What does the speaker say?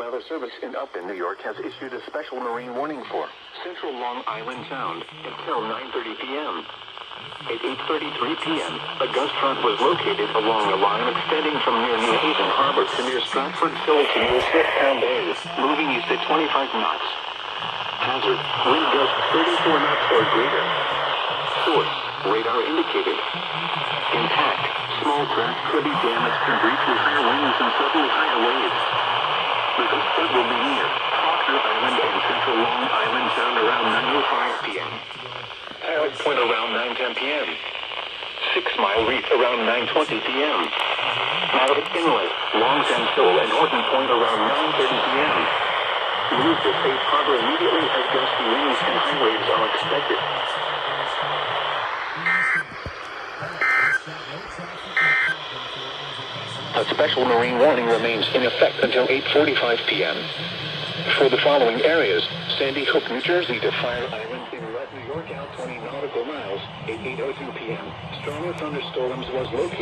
Weather Service in Upton, New York has issued a special marine warning for Central Long Island Sound until 9:30 p.m. At 8:33 p.m., a gust front was located along a line extending from near New Haven Harbor to near Stratford Hill to near Smithtown Bay, moving east at 25 knots. Hazard, wind gust 34 knots or greater. Source, radar indicated. Impact, small craft could be damaged and breach with higher winds and suddenly higher waves. The gust front will be near Proctor Island and Central Long Island Sound around 9:05 p.m. Pilot Point around 9:10 p.m. 6 Mile Reef around 9:20 p.m. Mallet Inlet, Long's End Hill, and Horton Point around 9:30 p.m. Move to safe harbor immediately as gusty winds and high waves are expected. A special marine warning remains in effect until 8:45 p.m. For the following areas: Sandy Hook, New Jersey to Fire Island inlet, New York out 20 nautical miles at 8:02 p.m. Stronger thunderstorms was located.